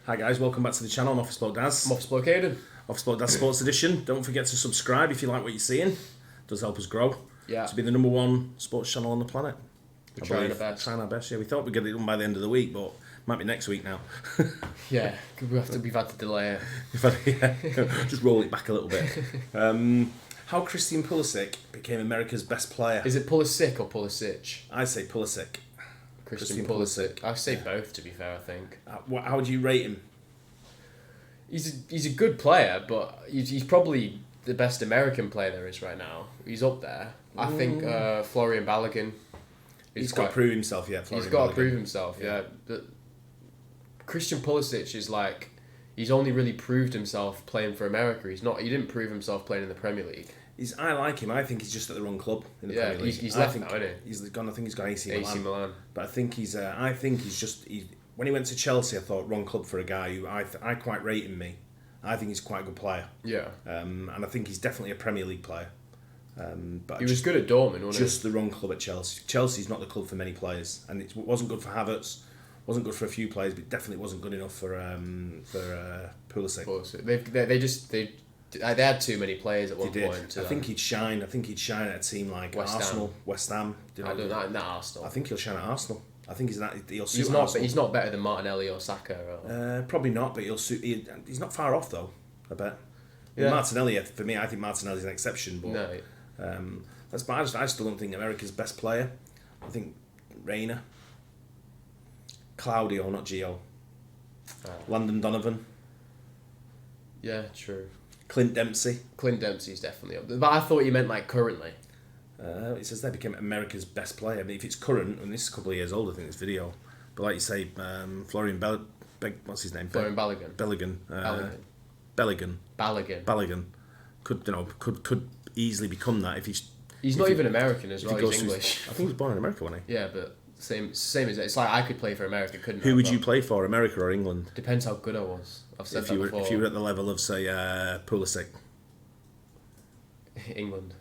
Hi guys, welcome back to the channel. I'm Office Bloke Daz. I'm Office Bloke Aidan. Office Bloke Daz Sports Edition. Don't forget to subscribe if you like what you're seeing. It does help us grow. Yeah. To be the #1 sports channel on the planet. We're trying our best. Trying our best, yeah. We thought we'd get it done by the end of the week, but might be next week now. Yeah, we've had to delay it. Just roll it back a little bit. How Christian Pulisic became America's best player. Is it Pulisic or Pulisic? I say Pulisic. Christian Pulisic. I say both, to be fair, I think. How would you rate him? He's a good player, but he's probably the best American player there is right now. He's up there. I think Florian Balogun. He's got to prove himself, yeah. He's got to prove himself, yeah. But Christian Pulisic is like, he's only really proved himself playing for America. He didn't prove himself playing in the Premier League. I like him. I think he's just at the wrong club in the Premier League. He's left now, isn't he? I think he's got AC Milan. AC Milan. But I think he's when he went to Chelsea, I thought wrong club for a guy who I quite rate him. I think he's quite a good player. Yeah. And I think he's definitely a Premier League player. But he was good at Dortmund, wasn't he? Just the wrong club at Chelsea. Chelsea's not the club for many players, and it wasn't good for Havertz. Wasn't good for a few players, but definitely wasn't good enough for Pulisic. They had too many players at one point. I think he'd shine. I think he'd shine at a team like Arsenal, West Ham. Not Arsenal. I think he'll shine at Arsenal. I think he'll suit not. Arsenal. He's not better than Martinelli or Saka. Probably not, but he'll suit. He's not far off though. I bet. Yeah. Martinelli, for me, I think Martinelli's an exception. But no. I still don't think America's best player. I think Reina, Claudio, not Gio. Landon Donovan. Yeah, true. Clint Dempsey. Clint Dempsey's definitely up there. But I thought you meant like currently. It says they became America's best player. I mean, if it's current, and this is a couple of years old, I think this video. But like you say, Florian what's his name? Florian Balogun. Balogun. Could easily become that if he's. He's not even American as well. He's English. I think he was born in America, wasn't he? Yeah, but same as it's like I could play for America, couldn't I? Who would you play for, America or England? Depends how good I was. I've said that before. If you were at the level of, say, Pulisic. England.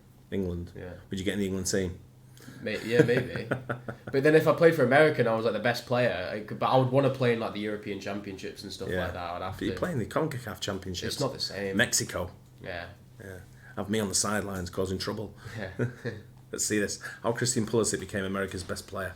Yeah. Would you get in the England team? Yeah, maybe. But then if I played for America and I was like the best player, but I would want to play in like the European Championships and stuff like that. I'd have to. You're playing the CONCACAF Championships. It's not the same. Mexico. Yeah. Have me on the sidelines causing trouble. Yeah. Let's see this. How Christian Pulisic became America's best player.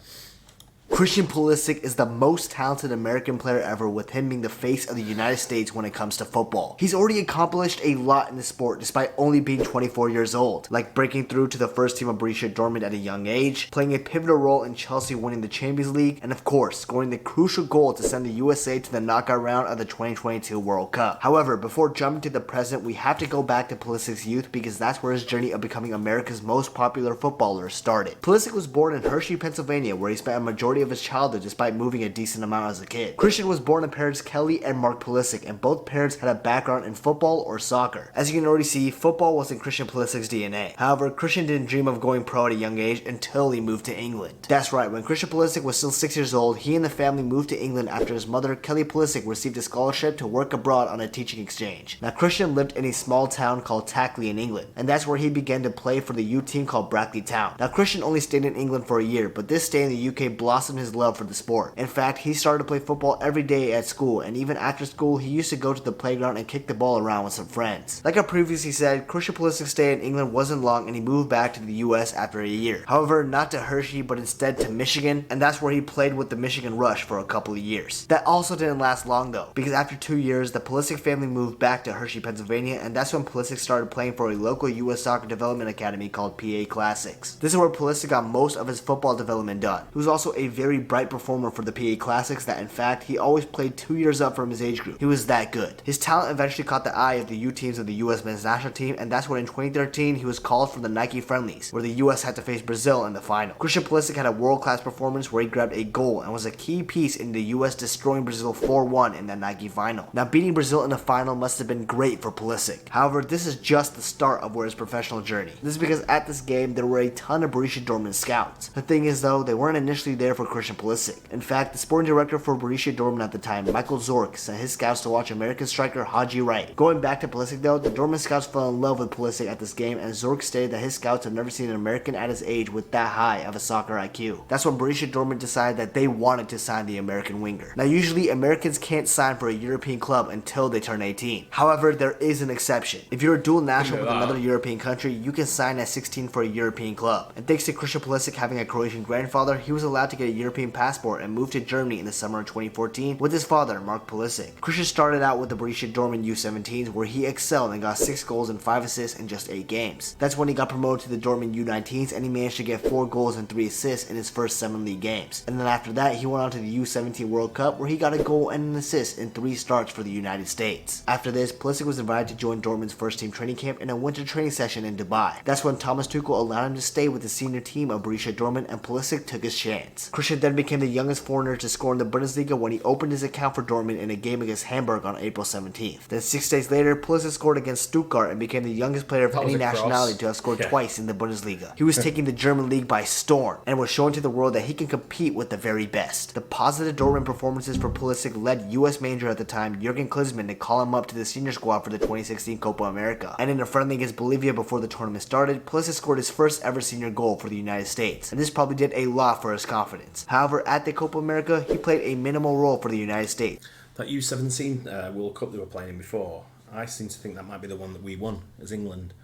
Christian Pulisic is the most talented American player ever, with him being the face of the United States when it comes to football. He's already accomplished a lot in the sport despite only being 24 years old, like breaking through to the first team of Borussia Dortmund at a young age, playing a pivotal role in Chelsea winning the Champions League, and of course, scoring the crucial goal to send the USA to the knockout round of the 2022 World Cup. However, before jumping to the present, we have to go back to Pulisic's youth because that's where his journey of becoming America's most popular footballer started. Pulisic was born in Hershey, Pennsylvania, where he spent a majority of his childhood despite moving a decent amount as a kid. Christian was born to parents Kelly and Mark Pulisic, and both parents had a background in football or soccer. As you can already see, football was in Christian Pulisic's DNA. However, Christian didn't dream of going pro at a young age until he moved to England. That's right, when Christian Pulisic was still 6 years old, he and the family moved to England after his mother, Kelly Pulisic, received a scholarship to work abroad on a teaching exchange. Now, Christian lived in a small town called Tackley in England, and that's where he began to play for the youth team called Brackley Town. Now, Christian only stayed in England for a year, but this stay in the UK blossomed his love for the sport. In fact, he started to play football every day at school, and even after school, he used to go to the playground and kick the ball around with some friends. Like I previously said, Christian Pulisic's stay in England wasn't long, and he moved back to the US after a year. However, not to Hershey, but instead to Michigan, and that's where he played with the Michigan Rush for a couple of years. That also didn't last long though, because after 2 years, the Pulisic family moved back to Hershey, Pennsylvania, and that's when Pulisic started playing for a local US soccer development academy called PA Classics. This is where Pulisic got most of his football development done. He was also a very bright performer for the PA Classics that in fact he always played 2 years up from his age group. He was that good. His talent eventually caught the eye of the U teams of the US men's national team, and that's when in 2013 he was called for the Nike friendlies, where the US had to face Brazil in the final. Christian Pulisic had a world-class performance where he grabbed a goal and was a key piece in the US destroying Brazil 4-1 in that Nike final. Now, beating Brazil in the final must have been great for Pulisic. However, this is just the start of his professional journey. This is because at this game there were a ton of Borussia Dortmund scouts. The thing is though, they weren't initially there for Christian Pulisic. In fact, the sporting director for Borussia Dortmund at the time, Michael Zorc, sent his scouts to watch American striker Haji Wright. Going back to Pulisic though, the Dortmund scouts fell in love with Pulisic at this game, and Zorc stated that his scouts have never seen an American at his age with that high of a soccer IQ. That's when Borussia Dortmund decided that they wanted to sign the American winger. Now usually Americans can't sign for a European club until they turn 18. However, there is an exception. If you're a dual national with another European country, you can sign at 16 for a European club. And thanks to Christian Pulisic having a Croatian grandfather, he was allowed to get a European passport and move to Germany in the summer of 2014 with his father, Mark Pulisic. Christian started out with the Borussia Dortmund U17s where he excelled and got 6 goals and 5 assists in just 8 games. That's when he got promoted to the Dortmund U19s and he managed to get 4 goals and 3 assists in his first 7 league games. And then after that, he went on to the U17 World Cup where he got a goal and an assist in 3 starts for the United States. After this, Pulisic was invited to join Dortmund's first team training camp in a winter training session in Dubai. That's when Thomas Tuchel allowed him to stay with the senior team of Borussia Dortmund and Pulisic took his chance. Christian then became the youngest foreigner to score in the Bundesliga when he opened his account for Dortmund in a game against Hamburg on April 17th. Then 6 days later, Pulisic scored against Stuttgart and became the youngest player of any nationality to have scored twice in the Bundesliga. He was taking the German league by storm and was showing to the world that he can compete with the very best. The positive Dortmund performances for Pulisic led US manager at the time, Jurgen Klinsmann, to call him up to the senior squad for the 2016 Copa America. And in a friendly against Bolivia before the tournament started, Pulisic scored his first ever senior goal for the United States, and this probably did a lot for his confidence. However, at the Copa America, he played a minimal role for the United States. That U17 World Cup they were playing in before, I seem to think that might be the one that we won as England.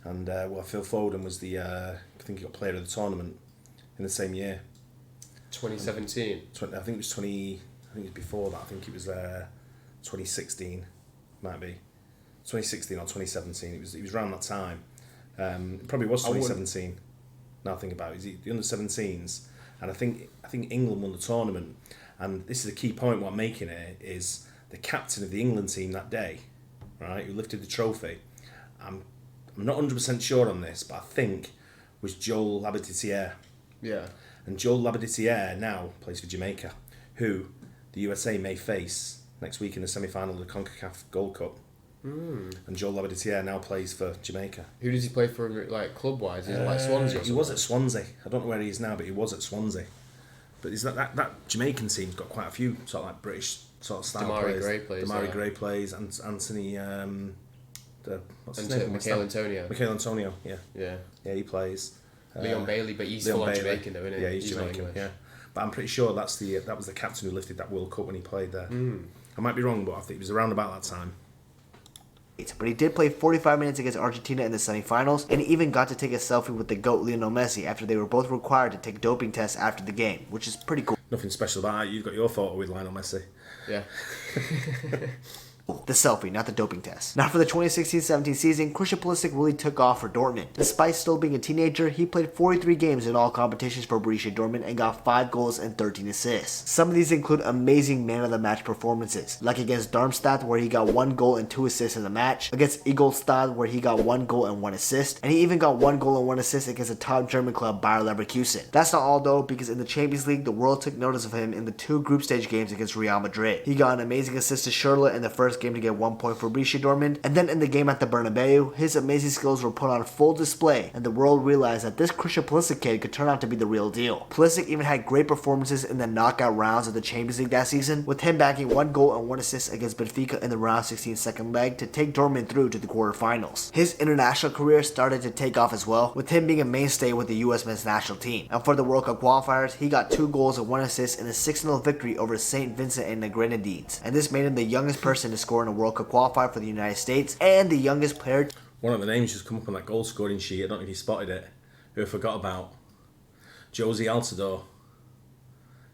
And Phil Foden was the, I think he got player of the tournament in the same year. 2017? I think it was 20, I think it was before that, I think it was 2016, might be. 2016 or 2017, it was around that time. It probably was 2017. Now I think about it, the under 17s, and I think England won the tournament. And this is the key point. What I'm making here is the captain of the England team that day, right, who lifted the trophy. I'm not 100% sure on this, but I think was Joel Labaditiere. Yeah. And Joel Labaditiere now plays for Jamaica, who the USA may face next week in the semi-final of the CONCACAF Gold Cup. And Joel Labaditiere now plays for Jamaica. Who does he play for, like, club-wise? Is it like Swansea or something? He was at Swansea. I don't know where he is now, but he was at Swansea. But is that Jamaican team's got quite a few sort of like British sort of style players. Demarai Gray plays, and Anthony, what's his name? Michael Antonio. Michael Antonio, yeah. Yeah. Yeah, he plays. Leon Bailey, but he's full on Jamaican though, isn't he? Yeah, he's Jamaican, yeah. But I'm pretty sure that was the captain who lifted that World Cup when he played there. I might be wrong, but I think it was around about that time. But he did play 45 minutes against Argentina in the semifinals, and he even got to take a selfie with the GOAT Lionel Messi after they were both required to take doping tests after the game, which is pretty cool. Nothing special about that. You've got your photo with Lionel Messi. Yeah. The selfie, not the doping test. Now for the 2016-17 season, Christian Pulisic really took off for Dortmund. Despite still being a teenager, he played 43 games in all competitions for Borussia Dortmund and got 5 goals and 13 assists. Some of these include amazing man-of-the-match performances, like against Darmstadt where he got 1 goal and 2 assists in the match, against Ingolstadt where he got 1 goal and 1 assist, and he even got 1 goal and 1 assist against the top German club Bayer Leverkusen. That's not all though, because in the Champions League, the world took notice of him in the 2 group stage games against Real Madrid. He got an amazing assist to Schürrle in the first game to get 1 point for Borussia Dortmund, and then in the game at the Bernabeu, his amazing skills were put on full display, and the world realized that this Christian Pulisic kid could turn out to be the real deal. Pulisic even had great performances in the knockout rounds of the Champions League that season, with him bagging 1 goal and 1 assist against Benfica in the round 16 second leg to take Dortmund through to the quarterfinals. His international career started to take off as well, with him being a mainstay with the US men's national team, and for the World Cup qualifiers, he got 2 goals and 1 assist in a 6-0 victory over St. Vincent and the Grenadines, and this made him the youngest person to score in a World Cup qualifier for the United States and the youngest player. One of the names just come up on that goal scoring sheet. I don't know if you spotted it. Who I forgot about? Josie Altidore.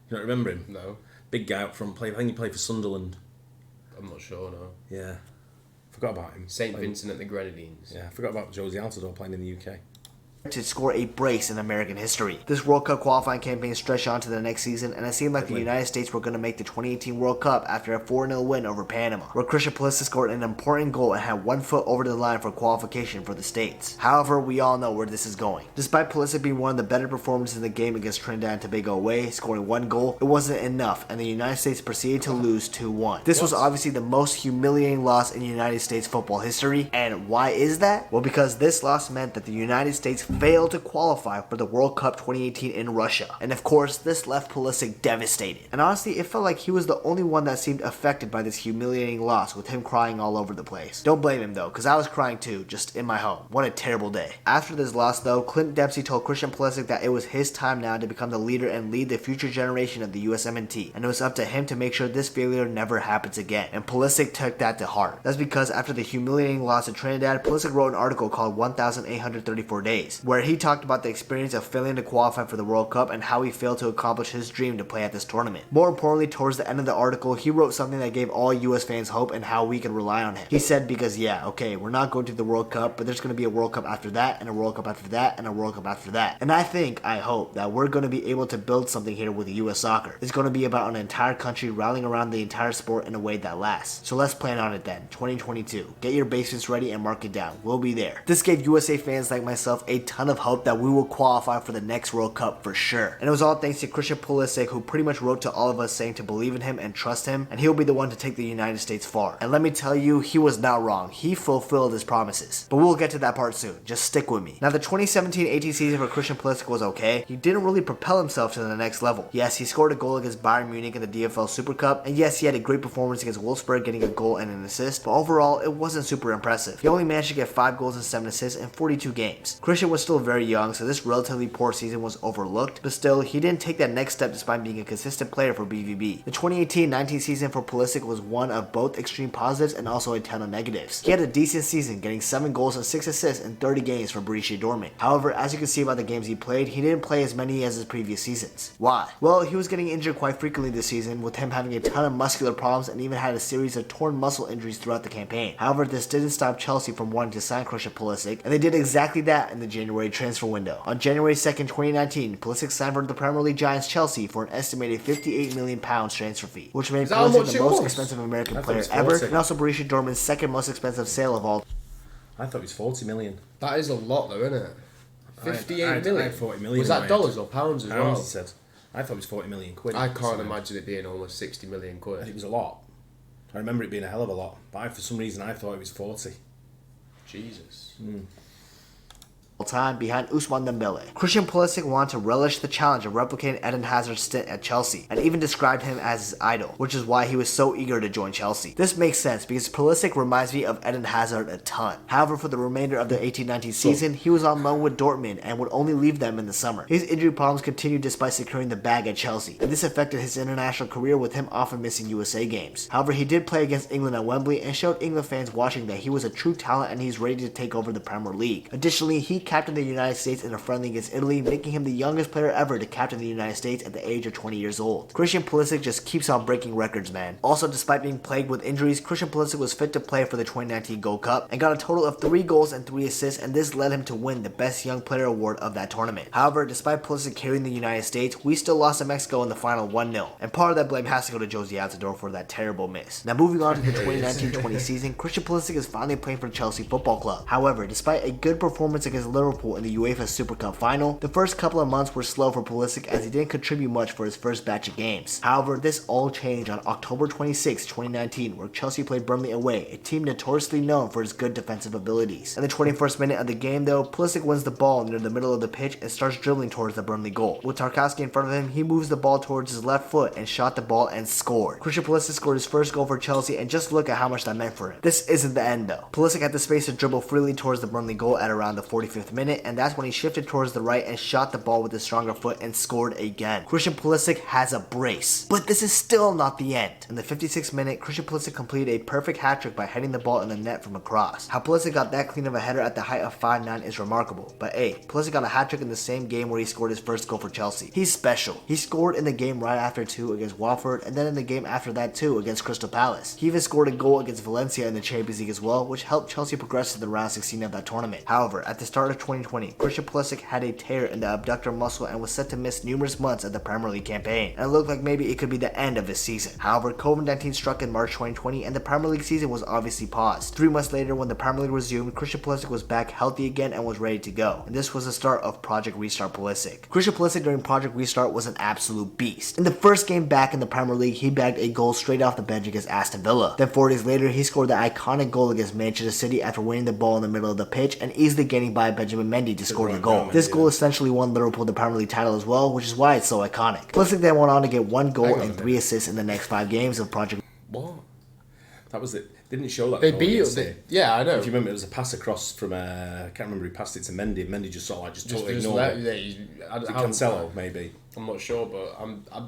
You don't remember him? No. Big guy up front. I think he played for Sunderland. I'm not sure, no. Yeah. Forgot about him. St. Vincent and the Grenadines. Yeah, I forgot about Josie Altidore playing in the UK. To score a brace in American history. This World Cup qualifying campaign stretched on to the next season, and it seemed like the United States were going to make the 2018 World Cup after a 4-0 win over Panama, where Christian Pulisic scored an important goal and had 1 foot over the line for qualification for the States. However, we all know where this is going. Despite Pulisic being one of the better performances in the game against Trinidad and Tobago away, scoring 1 goal, it wasn't enough, and the United States proceeded to lose 2-1. This was obviously the most humiliating loss in United States football history, and why is that? Well, because this loss meant that the United States failed to qualify for the World Cup 2018 in Russia. And of course, this left Pulisic devastated. And honestly, it felt like he was the only one that seemed affected by this humiliating loss, with him crying all over the place. Don't blame him though, because I was crying too, just in my home. What a terrible day. After this loss though, Clint Dempsey told Christian Pulisic that it was his time now to become the leader and lead the future generation of the USMNT, and it was up to him to make sure this failure never happens again. And Pulisic took that to heart. That's because after the humiliating loss to Trinidad, Pulisic wrote an article called 1,834 Days, where he talked about the experience of failing to qualify for the World Cup and how he failed to accomplish his dream to play at this tournament. More importantly, towards the end of the article, he wrote something that gave all US fans hope and how we could rely on him. He said, because yeah, okay, we're not going to the World Cup, but there's going to be a World Cup after that, and a World Cup after that, and a World Cup after that. And I hope that we're going to be able to build something here with US soccer. It's going to be about an entire country rallying around the entire sport in a way that lasts. So let's plan on it then, 2022. Get your basements ready and mark it down. We'll be there. This gave USA fans like myself a ton of hope that we will qualify for the next World Cup for sure. And it was all thanks to Christian Pulisic, who pretty much wrote to all of us saying to believe in him and trust him, and he'll be the one to take the United States far. And let me tell you, he was not wrong. He fulfilled his promises. But we'll get to that part soon. Just stick with me. Now, the 2017-18 season for Christian Pulisic was okay. He didn't really propel himself to the next level. Yes, he scored a goal against Bayern Munich in the DFL Super Cup, and yes, he had a great performance against Wolfsburg, getting a goal and an assist, but overall, it wasn't super impressive. He only managed to get 5 goals and 7 assists in 42 games. Christian was still very young, so this relatively poor season was overlooked, but still, he didn't take that next step despite being a consistent player for BVB. The 2018-19 season for Pulisic was one of both extreme positives and also a ton of negatives. He had a decent season, getting 7 goals and 6 assists in 30 games for Borussia Dortmund. However, as you can see by the games he played, he didn't play as many as his previous seasons. Why? Well, he was getting injured quite frequently this season, with him having a ton of muscular problems and even had a series of torn muscle injuries throughout the campaign. However, this didn't stop Chelsea from wanting to sign Christian Pulisic, and they did exactly that in the January transfer window. On January 2nd, 2019, Pulisic signed for the Premier League giants Chelsea for an estimated £58 million transfer fee, which made Pulisic the most expensive American player ever, and also Borussia Dortmund's second most expensive sale of all. I thought it was 40 million. That is a lot though, isn't it? 58 million? I had 40 million. Was that dollars or pounds as well? Pounds, he said. I thought it was 40 million quid. I can't imagine it being almost 60 million quid. It was a lot. I remember it being a hell of a lot, but for some reason I thought it was 40. Jesus. Time behind Ousmane Dembele. Christian Pulisic wanted to relish the challenge of replicating Eden Hazard's stint at Chelsea, and even described him as his idol, which is why he was so eager to join Chelsea. This makes sense because Pulisic reminds me of Eden Hazard a ton. However, for the remainder of the 18-19 season, he was on loan with Dortmund and would only leave them in the summer. His injury problems continued despite securing the bag at Chelsea, and this affected his international career, with him often missing USA games. However, he did play against England at Wembley and showed England fans watching that he was a true talent and he's ready to take over the Premier League. Additionally, he captained the United States in a friendly against Italy, making him the youngest player ever to captain the United States at the age of 20 years old. Christian Pulisic just keeps on breaking records, man. Also, despite being plagued with injuries, Christian Pulisic was fit to play for the 2019 Gold Cup and got a total of 3 goals and 3 assists, and this led him to win the Best Young Player award of that tournament. However, despite Pulisic carrying the United States, we still lost to Mexico in the final 1-0, and part of that blame has to go to Josie Altidore for that terrible miss. Now, moving on to the 2019-20 season, Christian Pulisic is finally playing for Chelsea Football Club. However, despite a good performance against Liverpool in the UEFA Super Cup final, the first couple of months were slow for Pulisic as he didn't contribute much for his first batch of games. However, this all changed on October 26, 2019, where Chelsea played Burnley away, a team notoriously known for its good defensive abilities. In the 21st minute of the game though, Pulisic wins the ball near the middle of the pitch and starts dribbling towards the Burnley goal. With Tarkowski in front of him, he moves the ball towards his left foot and shot the ball and scored. Christian Pulisic scored his first goal for Chelsea, and just look at how much that meant for him. This isn't the end though. Pulisic had the space to dribble freely towards the Burnley goal at around the 45th minute, and that's when he shifted towards the right and shot the ball with his stronger foot and scored again. Christian Pulisic has a brace. But this is still not the end. In the 56th minute, Christian Pulisic completed a perfect hat-trick by heading the ball in the net from across. How Pulisic got that clean of a header at the height of 5'9" is remarkable. But hey, Pulisic got a hat-trick in the same game where he scored his first goal for Chelsea. He's special. He scored in the game right after too against Watford, and then in the game after that too against Crystal Palace. He even scored a goal against Valencia in the Champions League as well, which helped Chelsea progress to the round 16 of that tournament. However, at the start of 2020, Christian Pulisic had a tear in the abductor muscle and was set to miss numerous months of the Premier League campaign, and it looked like maybe it could be the end of his season. However, COVID-19 struck in March 2020 and the Premier League season was obviously paused. 3 months later, when the Premier League resumed, Christian Pulisic was back healthy again and was ready to go, and this was the start of Project Restart Pulisic. Christian Pulisic during Project Restart was an absolute beast. In the first game back in the Premier League, he bagged a goal straight off the bench against Aston Villa. Then 4 days later, he scored the iconic goal against Manchester City after winning the ball in the middle of the pitch and easily getting by Benjamin Benjamin Mendy to score the right goal. now, This Mendy, goal essentially won Liverpool the Premier League title as well, which is why it's so iconic. Pulisic then went on to get 1 goal and 3 assists in the next 5 games of Project. What? That was it. Didn't show that. They goal beat. against it. Yeah, I know. If you remember, it was a pass across from. I can't remember who passed it to Mendy. And Mendy just sort of like totally just ignored let, it. yeah, Cancelo, maybe. I'm not sure, but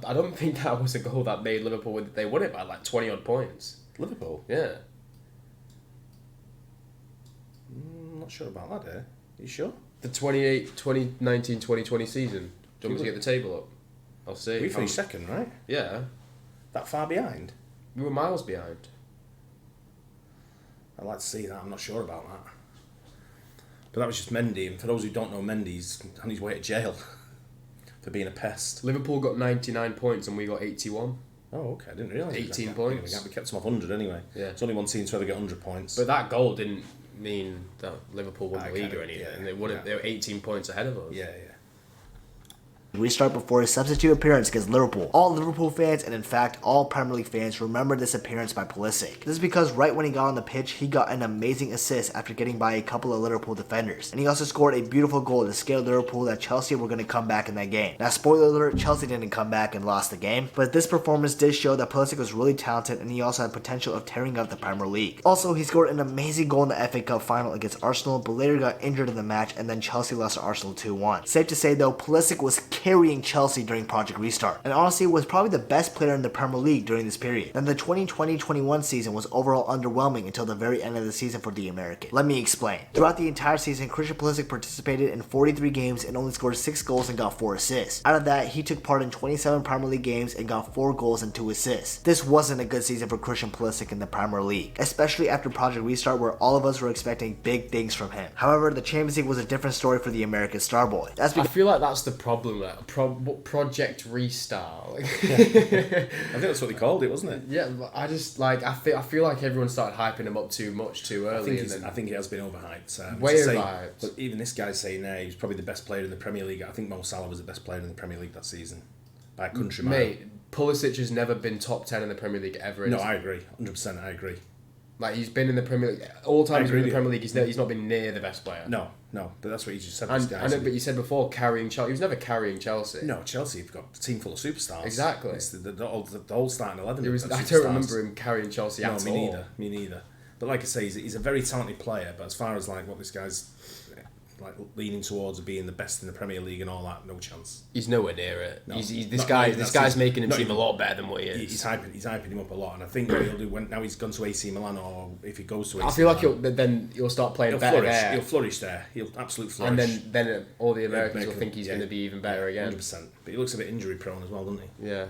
I don't think that was a goal that made Liverpool. They won it by like 20 odd points. Liverpool. Yeah. Not sure about that. Are you sure? The 2019-2020 season. Do you want me to get the table up? I'll see. We finished second, right? Yeah. That far behind? We were miles behind. I'd like to see that. I'm not sure about that. But that was just Mendy, and for those who don't know, Mendy's on his way to jail for being a pest. Liverpool got 99 points and we got 81. Oh, okay. I didn't realise. 18 points. We kept them off 100 anyway. Yeah. It's only one team to ever get 100 points. But that goal didn't mean that Liverpool won the league or anything. Yeah, They won it. They were 18 points ahead of us. Yeah. Restart before his substitute appearance against Liverpool. All Liverpool fans, and in fact all Premier League fans, remember this appearance by Pulisic. This is because right when he got on the pitch, he got an amazing assist after getting by a couple of Liverpool defenders. And he also scored a beautiful goal to scare Liverpool that Chelsea were going to come back in that game. Now, spoiler alert, Chelsea didn't come back and lost the game, but this performance did show that Pulisic was really talented and he also had potential of tearing up the Premier League. Also, he scored an amazing goal in the FA Cup final against Arsenal, but later got injured in the match and then Chelsea lost to Arsenal 2-1. Safe to say though, Pulisic was carrying Chelsea during Project Restart, and honestly was probably the best player in the Premier League during this period. Then the 2020-21 season was overall underwhelming until the very end of the season for the American. Let me explain. Throughout the entire season, Christian Pulisic participated in 43 games and only scored 6 goals and got 4 assists. Out of that, he took part in 27 Premier League games and got 4 goals and 2 assists. This wasn't a good season for Christian Pulisic in the Premier League, especially after Project Restart where all of us were expecting big things from him. However, the Champions League was a different story for the American star boy. That's because I feel like that's the problem. Project Restart. I think that's what they called it, wasn't it? Yeah, I just like I feel like everyone started hyping him up too much too early. I think it has been overhyped. Way overhyped. But even this guy's saying he was probably the best player in the Premier League. I think Mo Salah was the best player in the Premier League that season by a country mile. Mate, Pulisic has never been top 10 in the Premier League ever. No, I agree. 100%, I agree. Like he's been in the Premier League all time. He's been in the Premier League. He's not been near the best player. No, but that's what you just said. I know, but you said before carrying Chelsea. He was never carrying Chelsea. No, Chelsea have got a team full of superstars. Exactly. It's the whole starting 11. I don't remember him carrying Chelsea at all. No, me neither. But like I say, he's a very talented player. But as far as like what this guy's like leaning towards being the best in the Premier League and all that, no chance. He's nowhere near it. No, This guy's making him seem a lot better than what he is. He's hyping him up a lot, and I think what he'll do now he's gone to AC Milan, or if he goes to AC I feel like Milan, he'll start playing he'll better flourish. there. He'll flourish there. He'll absolutely flourish. And then all the Americans will think he's going to be even better again. 100%. But he looks a bit injury prone as well, doesn't he? Yeah.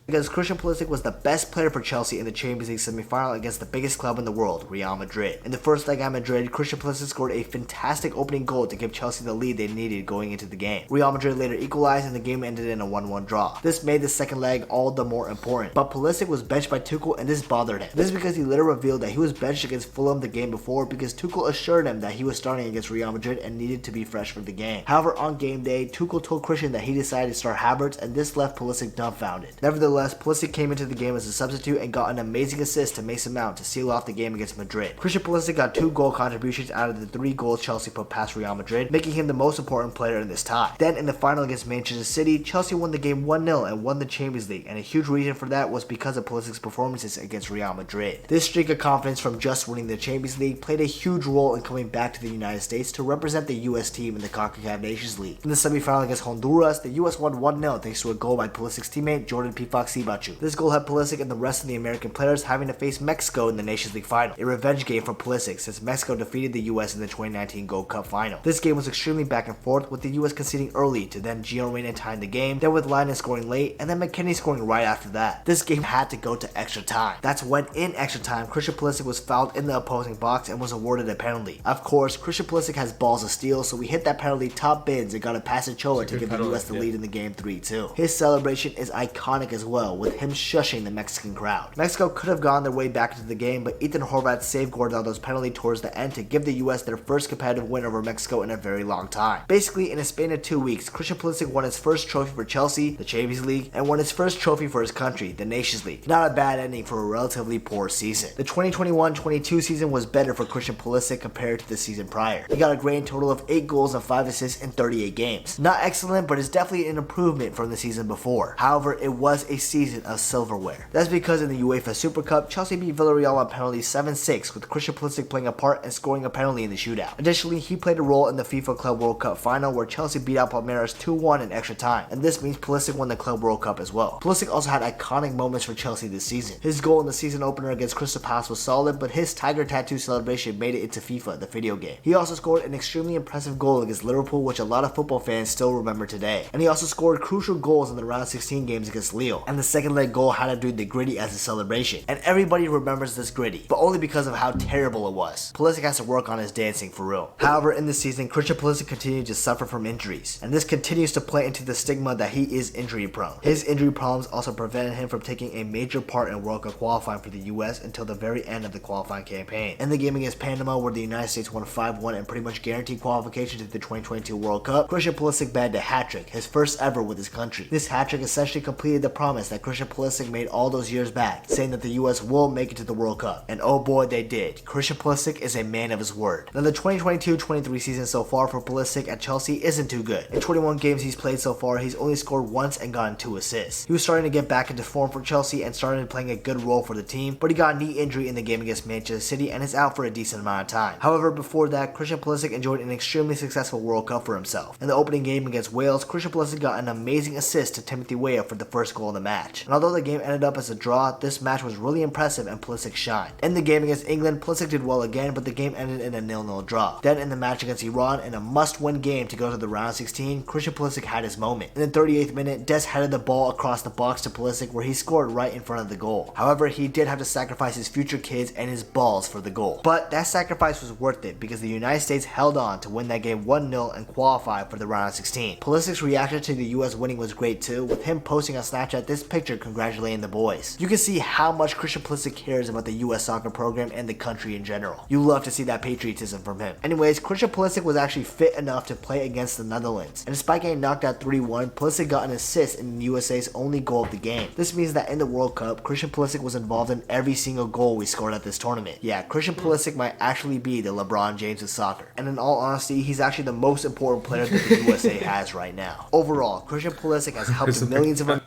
because Christian Pulisic was the best player for Chelsea in the Champions League semi-final against the biggest club in the world, Real Madrid. In the first leg at Madrid, Christian Pulisic scored a fantastic opening goal to give Chelsea the lead they needed going into the game. Real Madrid later equalized and the game ended in a 1-1 draw. This made the second leg all the more important, but Pulisic was benched by Tuchel and this bothered him. This is because he later revealed that he was benched against Fulham the game before because Tuchel assured him that he was starting against Real Madrid and needed to be fresh for the game. However, on game day, Tuchel told Christian that he decided to start Havertz and this left Pulisic dumbfounded. Nevertheless, Pulisic came into the game as a substitute and got an amazing assist to Mason Mount to seal off the game against Madrid. Christian Pulisic got 2 goal contributions out of the 3 goals Chelsea put past Real Madrid, making him the most important player in this tie. Then in the final against Manchester City, Chelsea won the game 1-0 and won the Champions League, and a huge reason for that was because of Pulisic's performances against Real Madrid. This streak of confidence from just winning the Champions League played a huge role in coming back to the United States to represent the US team in the CONCACAF Nations League. In the semi-final against Honduras, the US won 1-0 thanks to a goal by Pulisic's teammate Jordan Pifax-Sibachu. This goal had Pulisic and the rest of the American players having to face Mexico in the Nations League final, a revenge game for Pulisic since Mexico defeated the US in the 2019 Gold Cup final. This game was extremely back and forth, with the US conceding early to then Gio Reyna tying the game, then with Lina scoring late, and then McKennie scoring right after that. This game had to go to extra time. That's when in extra time, Christian Pulisic was fouled in the opposing box and was awarded a penalty. Of course, Christian Pulisic has balls of steel, so he hit that penalty top bins and got a pass to Choa to give the US the lead in the game 3-2. His celebration is iconic as well, well, with him shushing the Mexican crowd. Mexico could have gone their way back into the game, but Ethan Horvath saved Guardado's penalty towards the end to give the US their first competitive win over Mexico in a very long time. Basically, in a span of 2 weeks, Christian Pulisic won his first trophy for Chelsea, the Champions League, and won his first trophy for his country, the Nations League. Not a bad ending for a relatively poor season. The 2021-22 season was better for Christian Pulisic compared to the season prior. He got a grand total of 8 goals and 5 assists in 38 games. Not excellent, but it's definitely an improvement from the season before. However, it was a season of silverware. That's because in the UEFA Super Cup, Chelsea beat Villarreal on penalties 7-6, with Christian Pulisic playing a part and scoring a penalty in the shootout. Additionally, he played a role in the FIFA Club World Cup final where Chelsea beat out Palmeiras 2-1 in extra time, and this means Pulisic won the Club World Cup as well. Pulisic also had iconic moments for Chelsea this season. His goal in the season opener against Crystal Palace was solid, but his tiger tattoo celebration made it into FIFA, the video game. He also scored an extremely impressive goal against Liverpool, which a lot of football fans still remember today. And he also scored crucial goals in the round 16 games against Lille, and the second leg goal had to do the gritty as a celebration. And everybody remembers this gritty, but only because of how terrible it was. Pulisic has to work on his dancing for real. However, in this season, Christian Pulisic continued to suffer from injuries, and this continues to play into the stigma that he is injury prone. His injury problems also prevented him from taking a major part in World Cup qualifying for the US until the very end of the qualifying campaign. In the game against Panama, where the United States won 5-1 and pretty much guaranteed qualification to the 2022 World Cup, Christian Pulisic bagged a hat-trick, his first ever with his country. This hat-trick essentially completed the promise that Christian Pulisic made all those years back, saying that the US will make it to the World Cup. And oh boy, they did. Christian Pulisic is a man of his word. Now the 2022-23 season so far for Pulisic at Chelsea isn't too good. In 21 games he's played so far, he's only scored once and gotten 2 assists. He was starting to get back into form for Chelsea and started playing a good role for the team, but he got a knee injury in the game against Manchester City and is out for a decent amount of time. However, before that, Christian Pulisic enjoyed an extremely successful World Cup for himself. In the opening game against Wales, Christian Pulisic got an amazing assist to Timothy Weah for the first goal of the match. And although the game ended up as a draw, this match was really impressive and Pulisic shined. In the game against England, Pulisic did well again, but the game ended in a 0-0 draw. Then in the match against Iran, in a must-win game to go to the round 16, Christian Pulisic had his moment. In the 38th minute, Daz headed the ball across the box to Pulisic where he scored right in front of the goal. However, he did have to sacrifice his future kids and his balls for the goal. But that sacrifice was worth it because the United States held on to win that game 1-0 and qualify for the round of 16. Pulisic's reaction to the US winning was great too, with him posting on Snapchat this picture congratulating the boys. You can see how much Christian Pulisic cares about the US soccer program and the country in general. You love to see that patriotism from him. Anyways, Christian Pulisic was actually fit enough to play against the Netherlands, and despite getting knocked out 3-1, Pulisic got an assist in the USA's only goal of the game. This means that in the World Cup, Christian Pulisic was involved in every single goal we scored at this tournament. Yeah, Christian Pulisic might actually be the LeBron James of soccer, and in all honesty, he's actually the most important player that the USA has right now. Overall, Christian Pulisic has helped millions of mate.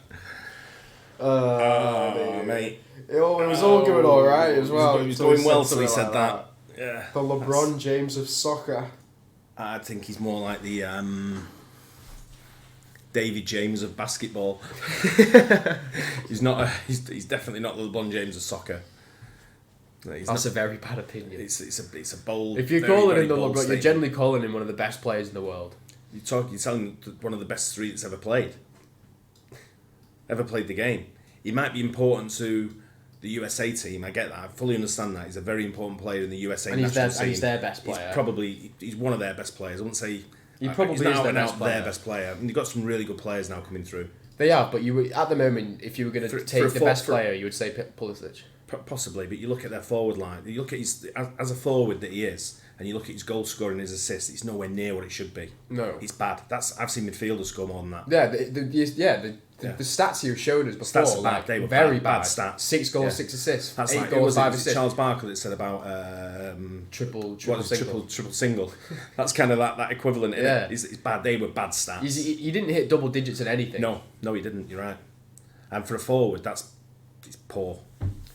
It was all going alright as well. He was doing well till he said that. Yeah. The LeBron James of soccer. I think he's more like the David James of basketball. He's not. He's definitely not the LeBron James of soccer. That's a very bad opinion. It's a bold. If you're calling him the LeBron, you're generally calling him one of the best players in the world. You're telling one of the best three that's ever played the game. He might be important to the USA team. I get that. I fully understand that. He's a very important player in the USA national team. And he's their best player. He's one of their best players. I wouldn't say he's their best player. I mean, you've got some really good players now coming through. They are, but at the moment, if you were going to take the best player, you would say Pulisic. Possibly, but you look at their forward line. You look at as a forward that he is, and you look at his goal scoring and his assists. It's nowhere near what it should be. No, it's bad. I've seen midfielders score more than that. Yeah, the stats you showed us before, stats are bad. They were very bad stats. 6 goals, 6 assists. That's 8 goals, 5 assists. Charles Barkley that said about triple single. That's kind of that equivalent. Yeah, it's bad. They were bad stats. He didn't hit double digits in anything. No, he didn't. You're right. And for a forward, it's poor.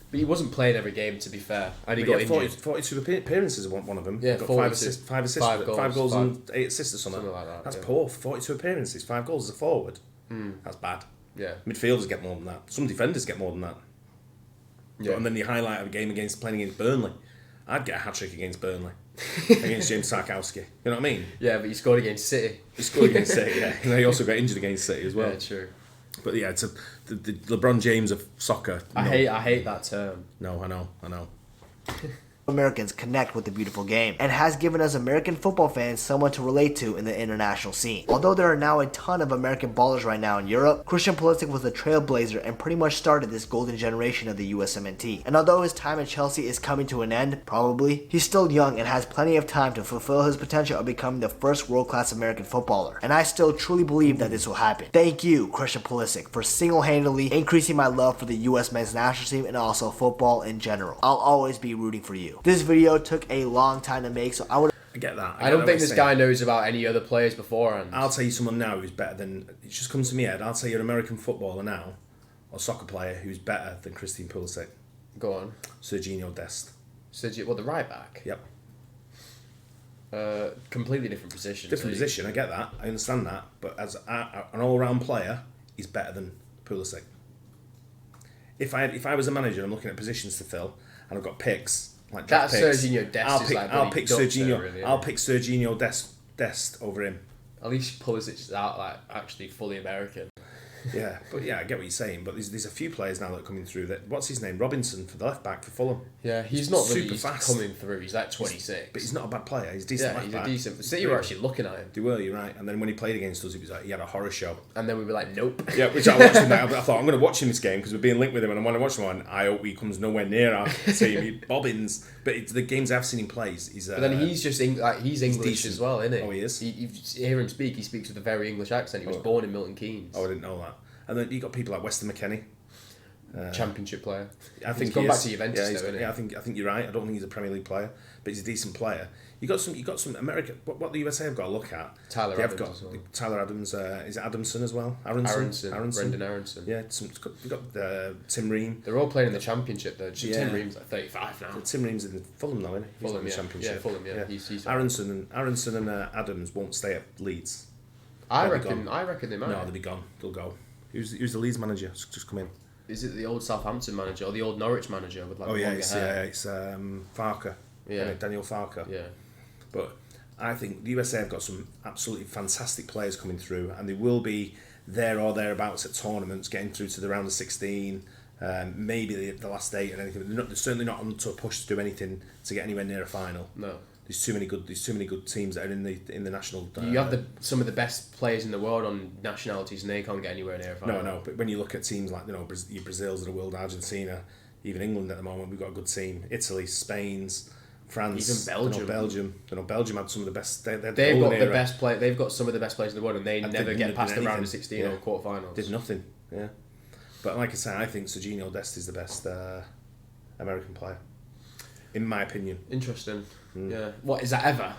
But he wasn't playing every game, to be fair. And he got injured. 42 appearances, one of them. Yeah, got 5 goals and 8 assists or something. Like that. That's poor. 42 appearances, 5 goals as a forward. That's bad. Yeah. Midfielders get more than that. Some defenders get more than that. Yeah. And then the highlight of a game playing against Burnley. I'd get a hat-trick against Burnley. Against James Sarkowski. You know what I mean? Yeah, but he scored against City. Yeah. And he also got injured against City as well. Yeah, true. But yeah, it's the LeBron James of soccer. No. I hate that term. No, I know. Americans connect with the beautiful game and has given us American football fans someone to relate to in the international scene. Although there are now a ton of American ballers right now in Europe, Christian Pulisic was a trailblazer and pretty much started this golden generation of the USMNT. And although his time at Chelsea is coming to an end, probably, he's still young and has plenty of time to fulfill his potential of becoming the first world-class American footballer. And I still truly believe that this will happen. Thank you, Christian Pulisic, for single-handedly increasing my love for the US men's national team and also football in general. I'll always be rooting for you. This video took a long time to make, so I get that. I don't think this guy knows about any other players beforehand. I'll tell you someone now who's better than... It just comes to me head. I'll tell you an American footballer now, or soccer player, who's better than Christian Pulisic. Go on. Serginho Dest. The right back? Yep. Completely different position. Different position, I get that. I understand that. But as an all-round player, he's better than Pulisic. If I was a manager and I'm looking at positions to fill, and I've got picks... Like that picks, Serginho Dest I'll pick Serginho. really, I'll pick Serginho Dest over him. At least Pulisic is out actually fully American. Yeah, but I get what you're saying. But there's a few players now that are coming through. That what's his name? Robinson for the left back for Fulham. Yeah, he's not super really fast. coming through. He's like 26. But he's not a bad player. He's decent. Yeah, left he's back. a decent. City were actually looking at him. They were. You're right. And then when he played against us, it was like he had a horror show. And then we were like, nope. Yeah, which I watched him. I thought I'm going to watch him this game because we're being linked with him, and I want to watch him. And I hope he comes nowhere near our team. He bobbins. But the games I've seen him play, he's. But then he's just he's English decent. as well, isn't he? Oh, he is. You hear him speak. He speaks with a very English accent. He was born in Milton Keynes. Oh, I didn't know that. And then you got people like Weston McKennie. Championship player. I think he's gone back to Juventus, though, isn't he? Yeah, I think you're right. I don't think he's a Premier League player, but he's a decent player. You got some America. What the USA have got to look at. Tyler Adams as well. Tyler Adams. Is it Adamson as well? Aronson. Brendan Aronson. Yeah, you got Tim Ream. They're all playing in the Championship though. Yeah. Tim Ream's like 35 now. Tim Ream's in Fulham now, isn't he? He's Fulham, in the yeah. Championship. Yeah, Fulham. Yeah. He's Aronson and Adams won't stay at Leeds. I reckon they might. No, they'll be gone. They'll go. Who's the Leeds manager? Just come in. Is it the old Southampton manager or the old Norwich manager with like longer hair? It's Farker. Yeah, Daniel Farker. Yeah, but I think the USA have got some absolutely fantastic players coming through, and they will be there or thereabouts at tournaments, getting through to the round of 16, maybe the last 8 and anything. They're certainly not on to a push to do anything to get anywhere near a final. No. There's too many good teams that are in the national. You have some of the best players in the world on nationalities, and they can't get anywhere near a final. No. But when you look at teams like your Brazils of the world, Argentina, even England at the moment, we've got a good team. Italy, Spain's, France, even Belgium. Belgium had some of the best. They've got the best play. They've got some of the best players in the world, and they never get past the round of 16 or quarterfinals. Did nothing. Yeah, but like I say, I think Serginho Dest is the best American player, in my opinion. Interesting. Yeah. What is that ever?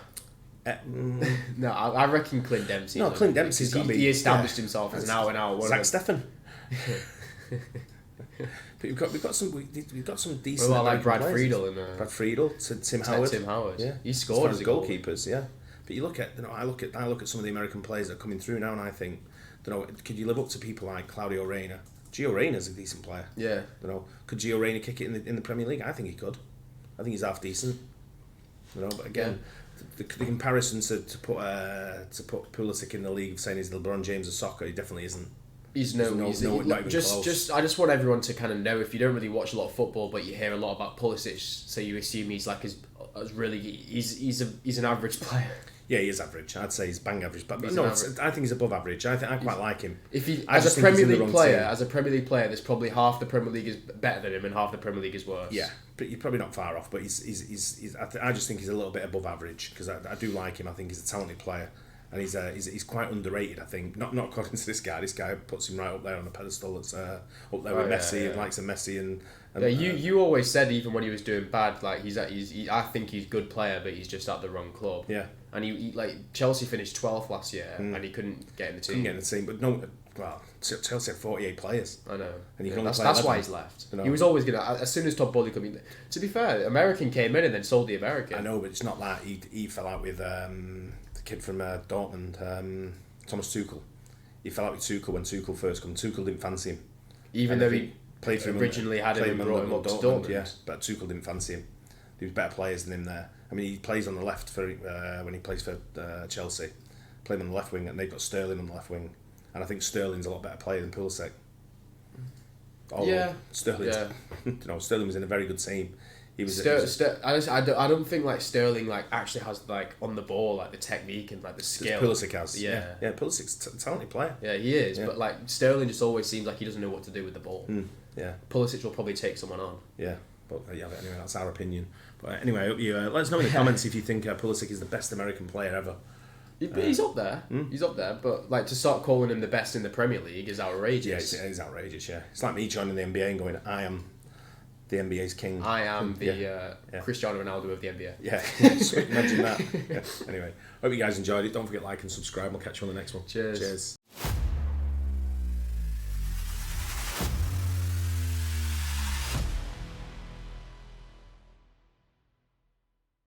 No, I reckon Clint Dempsey. No, Clint Dempsey's got to be. He established himself as an out. Zach Steffen. But we've got some decent. Well, like Brad players. Friedel and Brad Friedel, Tim Howard. Tim Howard. Yeah, he scored as goalkeepers. Yeah, but you look at I look at some of the American players that are coming through now, and I think, could you live up to people like Claudio Reyna? Gio Reyna's a decent player. Yeah. Could Gio Reyna kick it in the Premier League? I think he could. I think he's half decent. But again, the comparison to put Pulisic in the league, saying he's the LeBron James of soccer, he definitely isn't. Not even close. I just want everyone to kind of know, if you don't really watch a lot of football, but you hear a lot about Pulisic, so you assume he's like he's an average player. Yeah, he is average. I'd say he's bang average, but no, I think he's above average. I quite like him. As a Premier League player, there's probably half the Premier League is better than him and half the Premier League is worse. Yeah, but you're probably not far off. But he's I just think he's a little bit above average because I do like him. I think he's a talented player. And he's quite underrated, I think. Not according to this guy. This guy puts him right up there on the pedestal. That's up there with Messi and likes of Messi and you always said, even when he was doing bad, like I think he's a good player, but he's just at the wrong club. Yeah. And he like Chelsea finished 12th last year, and he couldn't get in the team. But no, well, Chelsea had 48 players. I know. And that's why he's left. He was always gonna. As soon as Todd Bowley came in. To be fair, American came in and then sold the American. I know, but it's not that he fell out with. The kid from Dortmund, Thomas Tuchel. He fell out with Tuchel when Tuchel first came. Tuchel didn't fancy him. Even though he played for him originally had him and brought him up to Dortmund. Yeah, but Tuchel didn't fancy him. There was better players than him there. I mean, he plays on the left for when he plays for Chelsea. Play him on the left wing, and they've got Sterling on the left wing. And I think Sterling's a lot better player than Pulisic. Sterling was in a very good team. he was. I don't think like Sterling like actually has like on the ball like the technique and like the skill. Pulisic has. Yeah. Pulisic's a talented player. Yeah, he is. Yeah. But like Sterling just always seems like he doesn't know what to do with the ball. Yeah. Pulisic will probably take someone on. Yeah. But anyway, that's our opinion. But anyway, I hope you let us know in the comments if you think Pulisic is the best American player ever. He's up there. He's up there. But like to start calling him the best in the Premier League is outrageous. Yeah, it's outrageous. Yeah, it's like me joining the NBA and going, I am the NBA's king. I am the Cristiano Ronaldo of the NBA. Yeah, so imagine that. Yeah. Anyway, hope you guys enjoyed it. Don't forget to like and subscribe. We'll catch you on the next one. Cheers. Cheers.